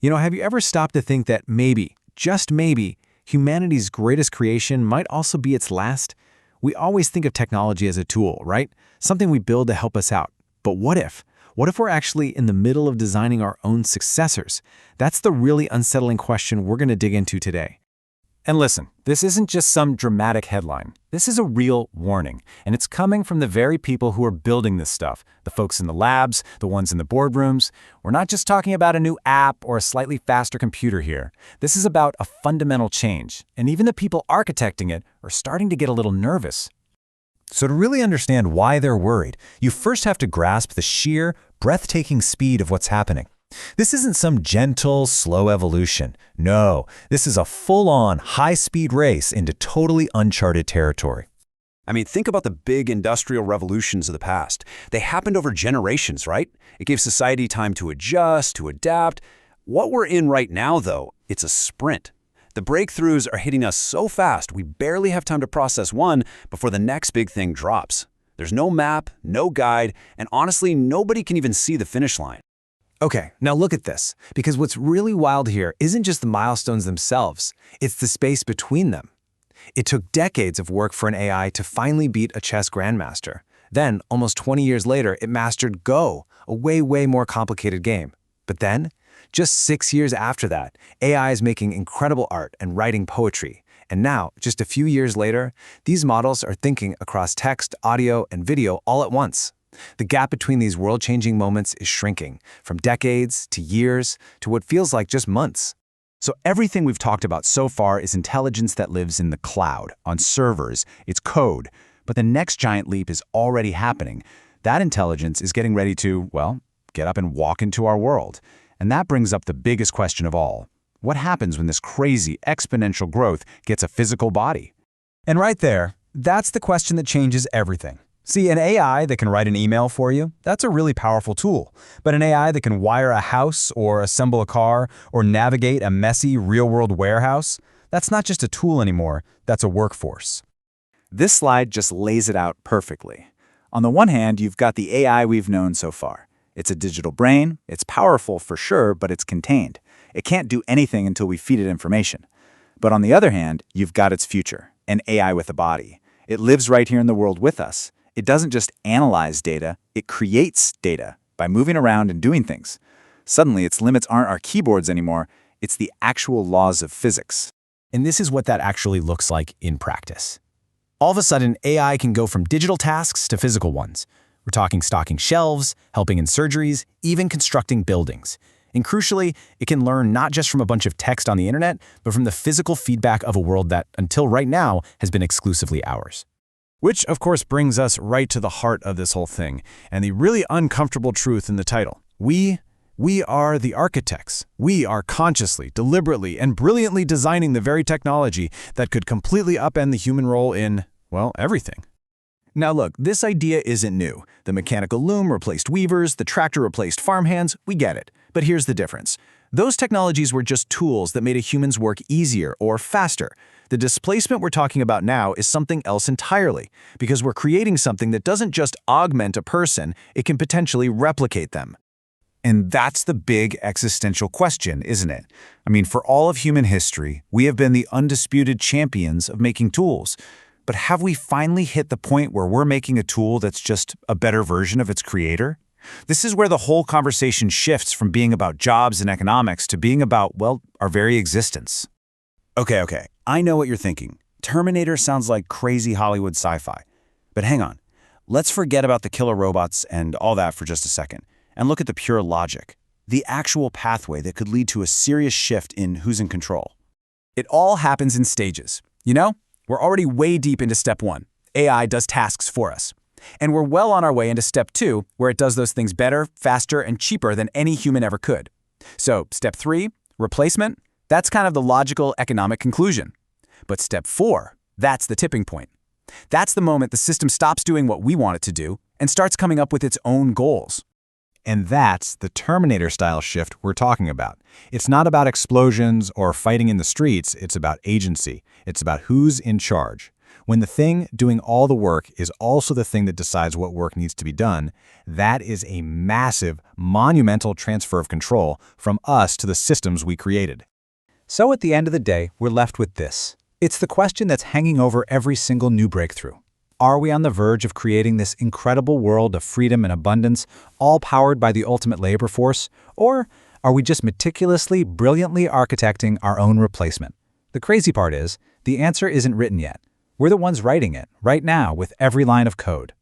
Have you ever stopped to think that maybe, just maybe, humanity's greatest creation might also be its last? We always think of technology as a tool, right? Something we build to help us out. But what if? What if we're actually in the middle of designing our own successors? That's the really unsettling question we're going to dig into today. And listen, this isn't just some dramatic headline. This is a real warning, and it's coming from the very people who are building this stuff, the folks in the labs, the ones in the boardrooms. We're not just talking about a new app or a slightly faster computer here. This is about a fundamental change, and even the people architecting it are starting to get a little nervous. So to really understand why they're worried, you first have to grasp the sheer, breathtaking speed of what's happening. This isn't some gentle, slow evolution. No, this is a full-on, high-speed race into totally uncharted territory. Think about the big industrial revolutions of the past. They happened over generations, right? It gave society time to adjust, to adapt. What we're in right now, though, it's a sprint. The breakthroughs are hitting us so fast, we barely have time to process one before the next big thing drops. There's no map, no guide, and honestly, nobody can even see the finish line. Okay, now look at this, because what's really wild here isn't just the milestones themselves, it's the space between them. It took decades of work for an AI to finally beat a chess grandmaster. Then, almost 20 years later, it mastered Go, a way more complicated game. But then, just 6 years after that, AI is making incredible art and writing poetry. And now, just a few years later, these models are thinking across text, audio, and video all at once. The gap between these world-changing moments is shrinking, from decades to years to what feels like just months. So everything we've talked about so far is intelligence that lives in the cloud, on servers, it's code. But the next giant leap is already happening. That intelligence is getting ready to, get up and walk into our world. And that brings up the biggest question of all. What happens when this crazy exponential growth gets a physical body? And right there, that's the question that changes everything. See, an AI that can write an email for you, that's a really powerful tool. But an AI that can wire a house or assemble a car or navigate a messy real-world warehouse, that's not just a tool anymore, that's a workforce. This slide just lays it out perfectly. On the one hand, you've got the AI we've known so far. It's a digital brain, it's powerful for sure, but it's contained. It can't do anything until we feed it information. But on the other hand, you've got its future, an AI with a body. It lives right here in the world with us. It doesn't just analyze data, it creates data by moving around and doing things. Suddenly, its limits aren't our keyboards anymore, it's the actual laws of physics. And this is what that actually looks like in practice. All of a sudden, AI can go from digital tasks to physical ones. We're talking stocking shelves, helping in surgeries, even constructing buildings. And crucially, it can learn not just from a bunch of text on the internet, but from the physical feedback of a world that, until right now, has been exclusively ours. Which, of course, brings us right to the heart of this whole thing, and the really uncomfortable truth in the title. We are the architects. We are consciously, deliberately, and brilliantly designing the very technology that could completely upend the human role in, everything. Now look, this idea isn't new. The mechanical loom replaced weavers, the tractor replaced farmhands, we get it. But here's the difference. Those technologies were just tools that made a human's work easier or faster. The displacement we're talking about now is something else entirely, because we're creating something that doesn't just augment a person, it can potentially replicate them. And that's the big existential question, isn't it? For all of human history, we have been the undisputed champions of making tools. But have we finally hit the point where we're making a tool that's just a better version of its creator? This is where the whole conversation shifts from being about jobs and economics to being about, our very existence. Okay, I know what you're thinking. Terminator sounds like crazy Hollywood sci-fi. But hang on. Let's forget about the killer robots and all that for just a second, and look at the pure logic, the actual pathway that could lead to a serious shift in who's in control. It all happens in stages. We're already way deep into step 1. AI does tasks for us. And we're well on our way into step 2, where it does those things better, faster, and cheaper than any human ever could. So step 3, replacement, that's kind of the logical economic conclusion. But step 4, that's the tipping point. That's the moment the system stops doing what we want it to do and starts coming up with its own goals. And that's the Terminator-style shift we're talking about. It's not about explosions or fighting in the streets, it's about agency. It's about who's in charge. When the thing doing all the work is also the thing that decides what work needs to be done, that is a massive, monumental transfer of control from us to the systems we created. So at the end of the day, we're left with this. It's the question that's hanging over every single new breakthrough. Are we on the verge of creating this incredible world of freedom and abundance, all powered by the ultimate labor force? Or are we just meticulously, brilliantly architecting our own replacement? The crazy part is, the answer isn't written yet. We're the ones writing it, right now, with every line of code.